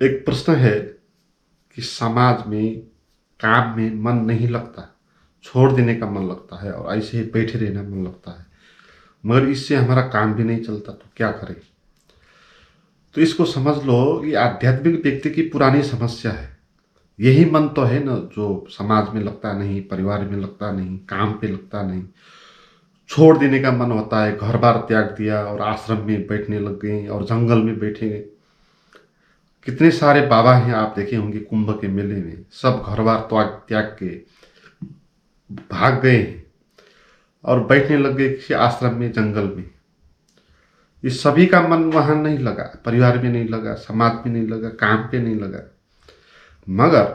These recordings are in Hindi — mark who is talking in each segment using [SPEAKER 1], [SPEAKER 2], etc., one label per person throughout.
[SPEAKER 1] एक प्रश्न है कि समाज में काम में मन नहीं लगता, छोड़ देने का मन लगता है और ऐसे ही बैठे रहना मन लगता है, मगर इससे हमारा काम भी नहीं चलता, तो क्या करें। तो इसको समझ लो, ये आध्यात्मिक व्यक्ति की पुरानी समस्या है। यही मन तो है ना जो समाज में लगता नहीं, परिवार में लगता नहीं, काम पे लगता नहीं, छोड़ देने का मन होता है। घर बार त्याग दिया और आश्रम में बैठने लग गए और जंगल में बैठे गए। कितने सारे बाबा हैं आप देखे होंगे कुंभ के मेले में, सब घर बार त्याग त्याग के भाग गए हैं और बैठने लग गए किसी आश्रम में, जंगल में। इस सभी का मन वहां नहीं लगा, परिवार में नहीं लगा, समाज में नहीं लगा, काम पे नहीं लगा। मगर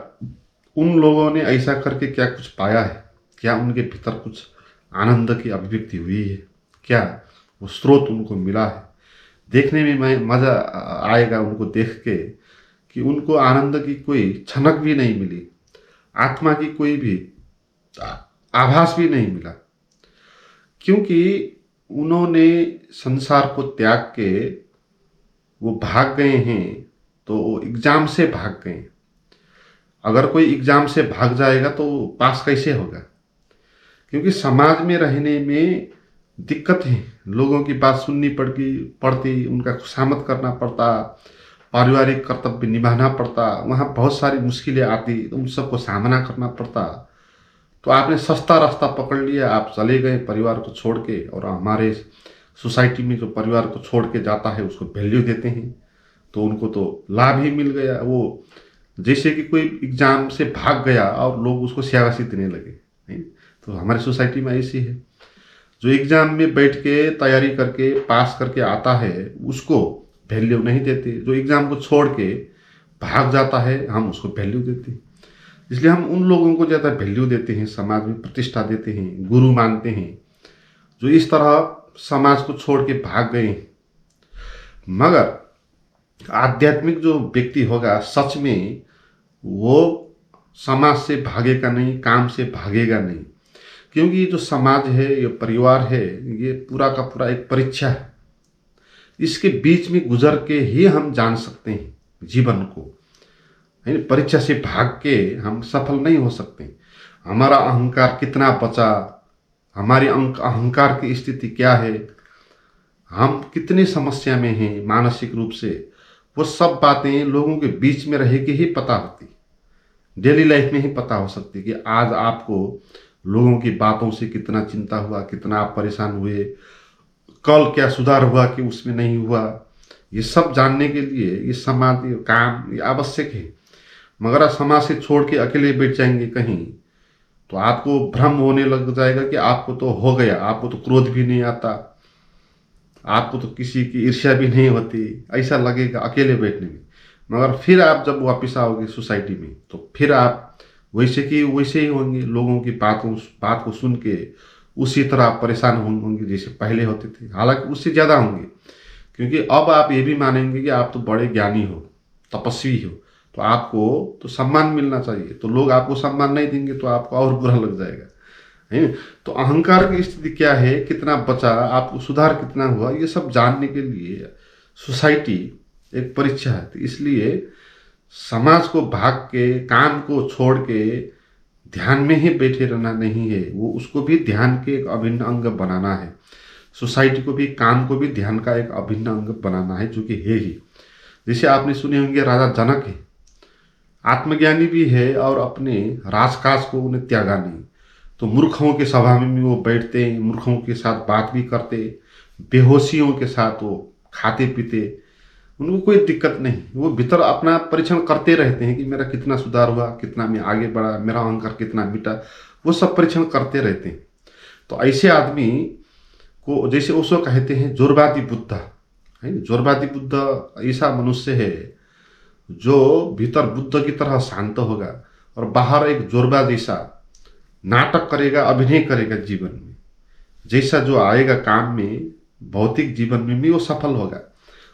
[SPEAKER 1] उन लोगों ने ऐसा करके क्या कुछ पाया है? क्या उनके भीतर कुछ आनंद की अभिव्यक्ति हुई है? क्या वो स्रोत उनको मिला है? देखने में मैं मजा आएगा उनको देख के कि उनको आनंद की कोई छनक भी नहीं मिली, आत्मा की कोई भी आभास भी नहीं मिला, क्योंकि उन्होंने संसार को त्याग के वो भाग गए हैं। तो वो एग्जाम से भाग गए। अगर कोई एग्जाम से भाग जाएगा तो पास कैसे होगा? क्योंकि समाज में रहने में दिक्कत है, लोगों की बात सुननी पड़ती, उनका खुशामद करना पड़ता, पारिवारिक कर्तव्य निभाना पड़ता, वहाँ बहुत सारी मुश्किलें आती, तो उन सबको सामना करना पड़ता। तो आपने सस्ता रास्ता पकड़ लिया, आप चले गए परिवार को छोड़ के। और हमारे सोसाइटी में जो परिवार को छोड़ के जाता है उसको वैल्यू देते हैं, तो उनको तो लाभ ही मिल गया। वो जैसे कि कोई एग्जाम से भाग गया और लोग उसको शाबाशी देने लगे, नहीं? तो हमारी सोसाइटी में ऐसी है, जो एग्जाम में बैठ के तैयारी करके पास करके आता है उसको वैल्यू नहीं देते, जो एग्जाम को छोड़ के भाग जाता है हम उसको वैल्यू देते हैं। इसलिए हम उन लोगों को ज़्यादा वैल्यू देते हैं, समाज में प्रतिष्ठा देते हैं, गुरु मानते हैं, जो इस तरह समाज को छोड़ के भाग गए हैं। मगर आध्यात्मिक जो व्यक्ति होगा सच में वो समाज से भागेगा नहीं, काम से भागेगा नहीं, क्योंकि ये जो समाज है, ये परिवार है, ये पूरा का पूरा एक परीक्षा है। इसके बीच में गुजर के ही हम जान सकते हैं जीवन को। परीक्षा से भाग के हम सफल नहीं हो सकते। हमारा अहंकार कितना बचा, हमारी अहंकार की स्थिति क्या है, हम कितनी समस्या में हैं मानसिक रूप से, वो सब बातें लोगों के बीच में रह के ही पता होती, डेली लाइफ में ही पता हो सकती कि आज आपको लोगों की बातों से कितना चिंता हुआ, कितना आप परेशान हुए, कल क्या सुधार हुआ कि उसमें नहीं हुआ। ये सब जानने के लिए ये समाज, ये काम, ये आवश्यक है। मगर आप समाज से छोड़ के अकेले बैठ जाएंगे कहीं, तो आपको भ्रम होने लग जाएगा कि आपको तो हो गया, आपको तो क्रोध भी नहीं आता, आपको तो किसी की ईर्ष्या भी नहीं होती, ऐसा लगेगा अकेले बैठने में। मगर फिर आप जब वापस आओगे सोसाइटी में तो फिर आप वैसे की वैसे ही होंगे, लोगों की बात को सुन के उसी तरह आप परेशान होंगे जैसे पहले होते थे, हालांकि उससे ज़्यादा होंगे, क्योंकि अब आप ये भी मानेंगे कि आप तो बड़े ज्ञानी हो, तपस्वी हो, तो आपको तो सम्मान मिलना चाहिए। तो लोग आपको सम्मान नहीं देंगे तो आपको और बुरा लग जाएगा, है। तो अहंकार की स्थिति क्या है, कितना बचा, आपको सुधार कितना हुआ, ये सब जानने के लिए सोसाइटी एक परीक्षा है। तो इसलिए समाज को भाग के, काम को छोड़ के ध्यान में ही बैठे रहना नहीं है, वो उसको भी ध्यान के एक अभिन्न अंग बनाना है। सोसाइटी को भी, काम को भी ध्यान का एक अभिन्न अंग बनाना है, जो कि है ही। जैसे आपने सुने होंगे राजा जनक है, आत्मज्ञानी भी है और अपने राजकाज को उन्हें त्यागा नहीं। तो मूर्खों के सभा में भी वो बैठते, मूर्खों के साथ बात भी करते, बेहोशियों के साथ वो खाते पीते, उनको कोई दिक्कत नहीं। वो भीतर अपना परीक्षण करते रहते हैं कि मेरा कितना सुधार हुआ, कितना मैं आगे बढ़ा, मेरा अहंकार कितना मिटा, वो सब परीक्षण करते रहते हैं। तो ऐसे आदमी को जैसे उसको कहते हैं जोरवादी बुद्ध, है। जोरवादी बुद्ध ऐसा मनुष्य है जो भीतर बुद्ध की तरह शांत होगा और बाहर एक जोरबा जैसा नाटक करेगा, अभिनय करेगा जीवन में। जैसा जो आएगा काम में, भौतिक जीवन में भी वो सफल होगा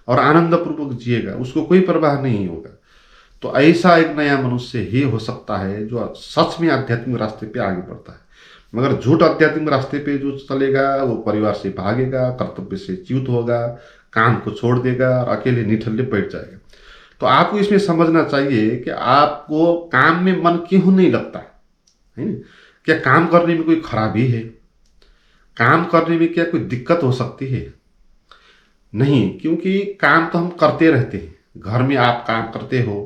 [SPEAKER 1] और आनंद पूर्वक जिएगा, उसको कोई परवाह नहीं होगा। तो ऐसा एक नया मनुष्य ही हो सकता है जो सच में आध्यात्मिक रास्ते पे आगे बढ़ता है। मगर झूठ आध्यात्मिक रास्ते पे जो चलेगा वो परिवार से भागेगा, कर्तव्य से च्युत होगा, काम को छोड़ देगा और अकेले निठल्ले बैठ जाएगा। तो आपको इसमें समझना चाहिए कि आपको काम में मन क्यों नहीं लगता है ना? क्या काम करने में कोई खराबी है? काम करने में क्या कोई दिक्कत हो सकती है? नहीं, क्योंकि काम तो हम करते रहते हैं। घर में आप काम करते हो,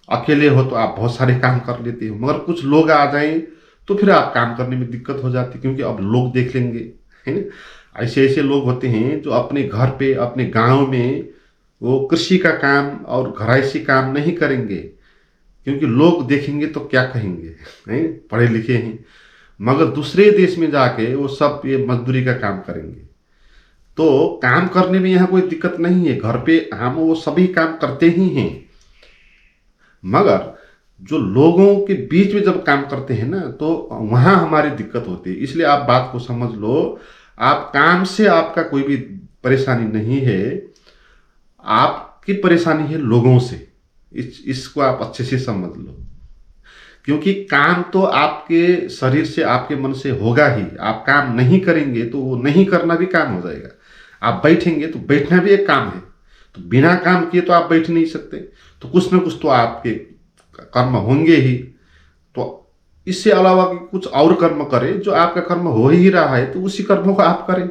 [SPEAKER 1] अकेले हो तो आप बहुत सारे काम कर लेते हो, मगर कुछ लोग आ जाएं तो फिर आप काम करने में दिक्कत हो जाती है, क्योंकि अब लोग देख लेंगे, है ना? ऐसे ऐसे लोग होते हैं जो अपने घर पे, अपने गांव में वो कृषि का काम और घरायसी काम नहीं करेंगे, क्योंकि लोग देखेंगे तो क्या कहेंगे, हैं? पढ़े लिखे हैं, मगर दूसरे देश में जाके वो सब ये मजदूरी का काम करेंगे। तो काम करने में यहाँ कोई दिक्कत नहीं है, घर पे हम वो सभी काम करते ही हैं, मगर जो लोगों के बीच में जब काम करते हैं ना, तो वहां हमारी दिक्कत होती है। इसलिए आप बात को समझ लो, आप काम से आपका कोई भी परेशानी नहीं है, आपकी परेशानी है लोगों से। इसको आप अच्छे से समझ लो, क्योंकि काम तो आपके शरीर से, आपके मन से होगा ही। आप काम नहीं करेंगे तो वो नहीं करना भी काम हो जाएगा। आप बैठेंगे तो बैठना भी एक काम है, तो बिना काम किए तो आप बैठ नहीं सकते, तो कुछ ना कुछ तो आपके कर्म होंगे ही। तो इससे अलावा कि कुछ और कर्म करें, जो आपका कर्म हो ही रहा है तो उसी कर्मों को आप करें,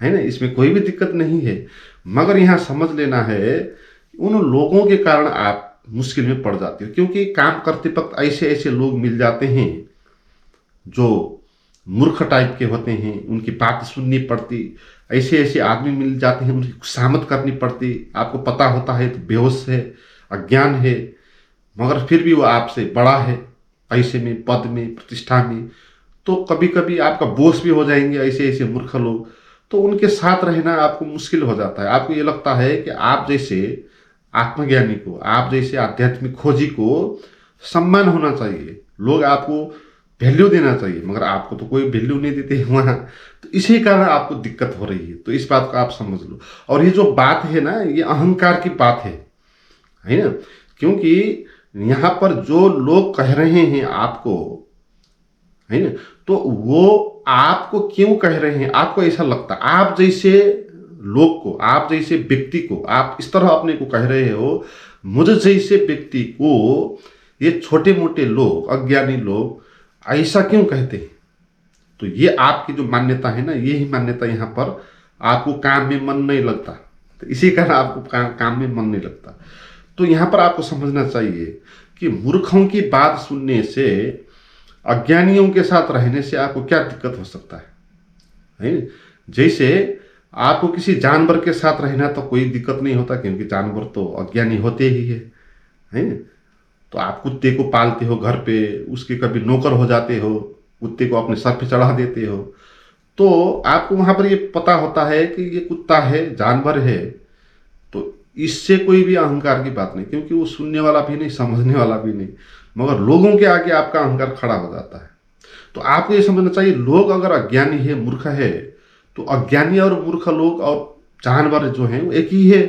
[SPEAKER 1] है ना? इसमें कोई भी दिक्कत नहीं है। मगर यहाँ समझ लेना है, उन लोगों के कारण आप मुश्किल में पड़ जाते हो, क्योंकि काम करते वक्त ऐसे ऐसे लोग मिल जाते हैं जो मूर्ख टाइप के होते हैं, उनकी बात सुननी पड़ती। ऐसे ऐसे आदमी मिल जाते हैं, उनकी खुशामद करनी पड़ती। आपको पता होता है तो बेहोश है, अज्ञान है, मगर फिर भी वो आपसे बड़ा है, पैसे में, पद में, प्रतिष्ठा में। तो कभी कभी आपका बोस भी हो जाएंगे ऐसे ऐसे मूर्ख लोग। तो उनके साथ रहना आपको मुश्किल हो जाता है। आपको ये लगता है कि आप जैसे आत्मज्ञानी को, आप जैसे आध्यात्मिक खोजी को सम्मान होना चाहिए, लोग आपको वैल्यू देना चाहिए, मगर आपको तो कोई वैल्यू नहीं देते वहाँ। तो इसी कारण आपको दिक्कत हो रही है। तो इस बात को आप समझ लो। और ये जो बात है ना, ये अहंकार की बात है ना? क्योंकि यहाँ पर जो लोग कह रहे हैं आपको, है ना, तो वो आपको क्यों कह रहे हैं? आपको ऐसा लगता, आप जैसे लोग को, आप जैसे व्यक्ति को आप इस तरह अपने को कह रहे हो, मुझे जैसे व्यक्ति को ये छोटे मोटे लोग, अज्ञानी लोग ऐसा क्यों कहते हैं? तो ये आपकी जो मान्यता है ना, यही मान्यता यहाँ पर आपको काम में मन नहीं लगता, तो इसी कारण आपको काम में मन नहीं लगता। तो यहाँ पर आपको समझना चाहिए कि मूर्खों की बात सुनने से, अज्ञानियों के साथ रहने से आपको क्या दिक्कत हो सकता है? जैसे आपको किसी जानवर के साथ रहना तो कोई दिक्कत नहीं होता, क्योंकि जानवर तो अज्ञानी होते ही है ना? तो आप कुत्ते को पालते हो घर पे, उसके कभी नौकर हो जाते हो, कुत्ते को अपने सर पे चढ़ा देते हो, तो आपको वहां पर ये पता होता है कि ये कुत्ता है, जानवर है। तो इससे कोई भी अहंकार की बात नहीं, क्योंकि वो सुनने वाला भी नहीं, समझने वाला भी नहीं, मगर लोगों के आगे आपका अहंकार खड़ा हो जाता है। तो आपको ये समझना चाहिए, लोग अगर अज्ञानी है, मूर्ख है, तो अज्ञानी और मूर्ख लोग और जानवर जो हैं वो एक ही है।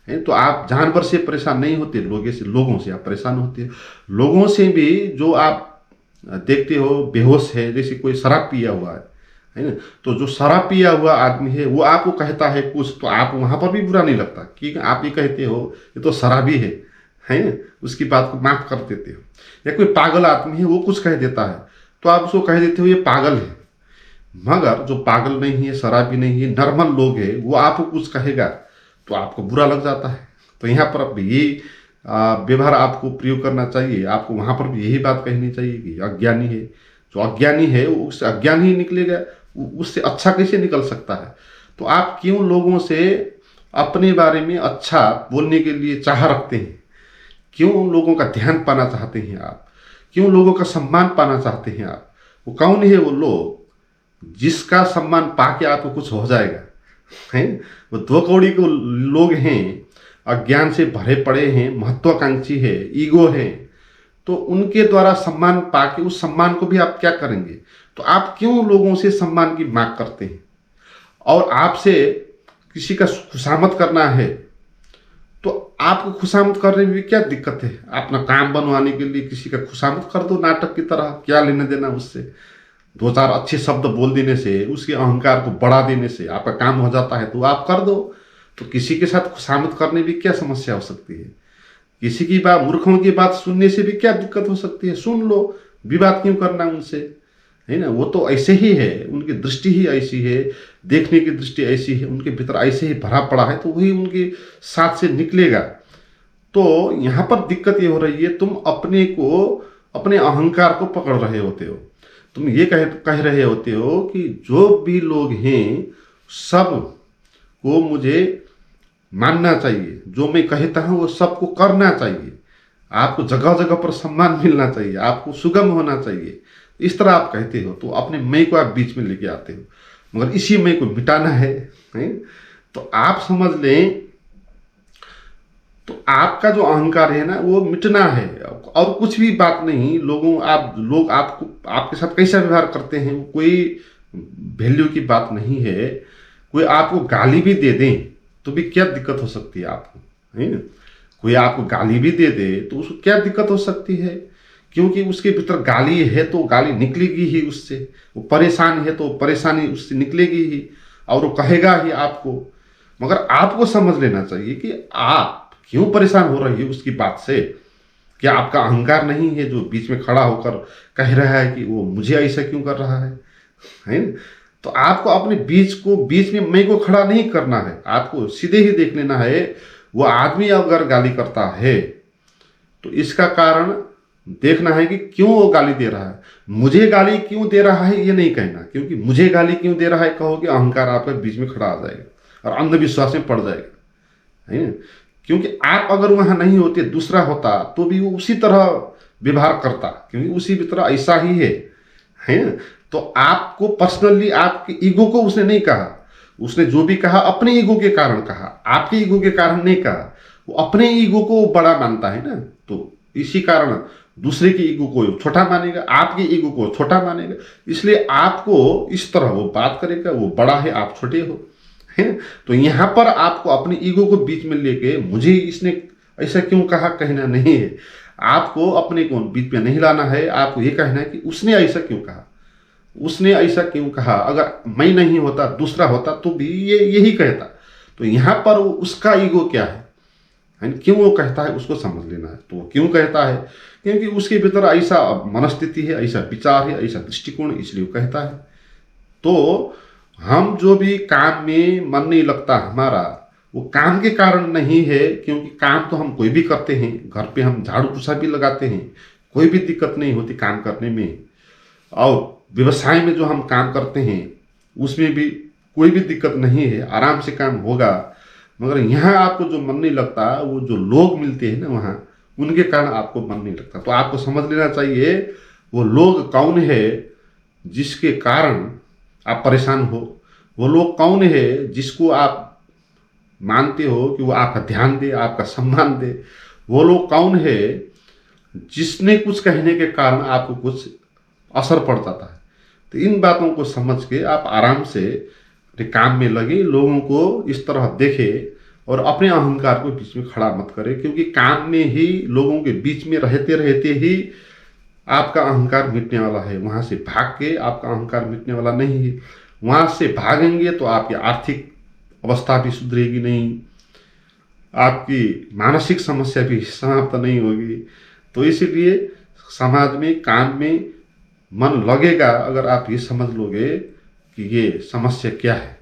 [SPEAKER 1] तो आप जानवर से परेशान नहीं होते, लोगों से आप परेशान होते हैं। लोगों से भी जो आप देखते हो बेहोश है, जैसे कोई शराब पिया हुआ है ना, तो जो शराब पिया हुआ आदमी है वो आपको कहता है कुछ, तो आप वहां पर भी बुरा नहीं लगता कि आप ये कहते हो ये तो शराबी है ना, उसकी बात को माफ कर देते हो। या कोई पागल आदमी है, वो कुछ कह देता है तो आप उसको कह देते हो ये पागल है। मगर जो पागल नहीं है, शराबी नहीं है, नॉर्मल लोग है, वो आपको कुछ कहेगा तो आपको बुरा लग जाता है। तो यहाँ पर अब ये व्यवहार आपको प्रयोग करना चाहिए। आपको वहां पर भी यही बात कहनी चाहिए कि अज्ञानी है, जो अज्ञानी है वो उससे अज्ञान ही निकलेगा, उससे अच्छा कैसे निकल सकता है? तो आप क्यों लोगों से अपने बारे में अच्छा बोलने के लिए चाह रखते हैं? क्यों लोगों का ध्यान पाना चाहते हैं आप? क्यों लोगों का सम्मान पाना चाहते हैं आप? वो कौन है वो लोग जिसका सम्मान पाके आपको कुछ हो जाएगा? है वो दो कौड़ी के लोग हैं, अज्ञान से भरे पड़े हैं, महत्वाकांक्षी है, ईगो है। तो उनके द्वारा सम्मान पाके उस सम्मान को भी आप क्या करेंगे? तो आप क्यों लोगों से सम्मान की मांग करते हैं? और आपसे किसी का खुशामद करना है तो आपको खुशामद करने में भी क्या दिक्कत है? अपना काम बनवाने के लिए किसी का खुशामद कर दो नाटक की तरह, क्या लेने देना उससे? दो चार अच्छे शब्द बोल देने से, उसके अहंकार को बढ़ा देने से आपका काम हो जाता है तो आप कर दो। तो किसी के साथ खुशामद करने भी क्या समस्या हो सकती है? किसी की बात, मूर्खों की बात सुनने से भी क्या दिक्कत हो सकती है? सुन लो, विवाद क्यों करना उनसे, है ना? वो तो ऐसे ही है, उनकी दृष्टि ही ऐसी है, देखने की दृष्टि ऐसी है, उनके भीतर ऐसे ही भरा पड़ा है, तो वही उनके साथ से निकलेगा। तो यहाँ पर दिक्कत ये हो रही है, तुम अपने को, अपने अहंकार को पकड़ रहे होते हो। तुम ये कह रहे होते हो कि जो भी लोग हैं सब को मुझे मानना चाहिए, जो मैं कहता हूं वो सबको करना चाहिए, आपको जगह जगह पर सम्मान मिलना चाहिए, आपको सुगम होना चाहिए, इस तरह आप कहते हो। तो अपने मैं को आप बीच में लेके आते हो, मगर इसी मैं को मिटाना है? तो आप समझ लें, तो आपका जो अहंकार है ना वो मिटना है, और कुछ भी बात नहीं। लोग आपको, आपके साथ कैसा व्यवहार करते हैं वो कोई वैल्यू की बात नहीं है। कोई आपको गाली भी दे दें तो भी क्या दिक्कत हो सकती है आपको, है ना? कोई आपको गाली भी दे दे तो उसको क्या दिक्कत हो सकती है? क्योंकि उसके भीतर गाली है तो गाली निकलेगी ही उससे, वो परेशान है तो परेशानी उससे निकलेगी ही, और वो कहेगा ही आपको। मगर आपको समझ लेना चाहिए कि आप क्यों परेशान हो रही है उसकी बात से। क्या आपका अहंकार नहीं है जो बीच में खड़ा होकर कह रहा है कि वो मुझे ऐसा क्यों कर रहा है ना? तो आपको अपने बीच में मैं को खड़ा नहीं करना है, आपको सीधे ही देख लेना है। वो आदमी अगर गाली करता है तो इसका कारण देखना है कि क्यों वो गाली दे रहा है। मुझे गाली क्यों दे रहा है ये नहीं कहना, क्योंकि मुझे गाली क्यों दे रहा है कहोगे अहंकार आपके बीच में खड़ा आ जाएगा और अंधविश्वास में पड़ जाएगा, है ना? क्योंकि आप अगर वहां नहीं होते, दूसरा होता तो भी वो उसी तरह व्यवहार करता, क्योंकि उसी की तरह ऐसा ही है ना? तो आपको पर्सनली आपके ईगो को उसने नहीं कहा, उसने जो भी कहा अपने ईगो के कारण कहा, आपके ईगो के कारण नहीं कहा। वो अपने ईगो को बड़ा मानता है ना, तो इसी कारण दूसरे की ईगो को छोटा मानेगा, आपके ईगो को छोटा मानेगा, इसलिए आपको इस तरह वो बात करेगा। वो बड़ा है, आप छोटे हो, है? तो यहां पर आपको अपने ईगो को बीच में लेके मुझे इसने ऐसा क्यों कहा कहना नहीं है। आपको अपने को बीच में नहीं लाना है, आपको ये कहना है कि उसने ऐसा क्यों कहा, उसने ऐसा क्यों कहा। अगर मैं नहीं होता, दूसरा होता तो भी ये यही कहता। तो यहां पर उसका ईगो क्या है, क्यों वो कहता है उसको समझ लेना है। तो वो क्यों कहता है, क्योंकि उसके भीतर ऐसा मनस्थिति है, ऐसा विचार है, ऐसा दृष्टिकोण, इसलिए वो कहता है। तो हम जो भी काम में मन नहीं लगता हमारा, वो काम के कारण नहीं है, क्योंकि काम तो हम कोई भी करते हैं, घर पे हम झाड़ू पोछा भी लगाते हैं, कोई भी दिक्कत नहीं होती काम करने में। और व्यवसाय में जो हम काम करते हैं उसमें भी कोई भी दिक्कत नहीं है, आराम से काम होगा। मगर यहाँ आपको जो मन नहीं लगता, वो जो लोग मिलते हैं ना वहाँ, उनके कारण आपको मन नहीं लगता। तो आपको समझ लेना चाहिए वो लोग कौन है जिसके कारण आप परेशान हो, वो लोग कौन है जिसको आप मानते हो कि वो आपका ध्यान दे, आपका सम्मान दे, वो लोग कौन है जिसने कुछ कहने के कारण आपको कुछ असर पड़ जाता है। तो इन बातों को समझ के आप आराम से अपने काम में लगे, लोगों को इस तरह देखे और अपने अहंकार को बीच में खड़ा मत करे, क्योंकि काम में ही लोगों के बीच में रहते रहते ही आपका अहंकार मिटने वाला है। वहां से भाग के आपका अहंकार मिटने वाला नहीं है। वहां से भागेंगे तो आपकी आर्थिक अवस्था भी सुधरेगी नहीं, आपकी मानसिक समस्या भी समाप्त नहीं होगी। तो इसीलिए समाज में, काम में मन लगेगा अगर आप ये समझ लोगे कि ये समस्या क्या है।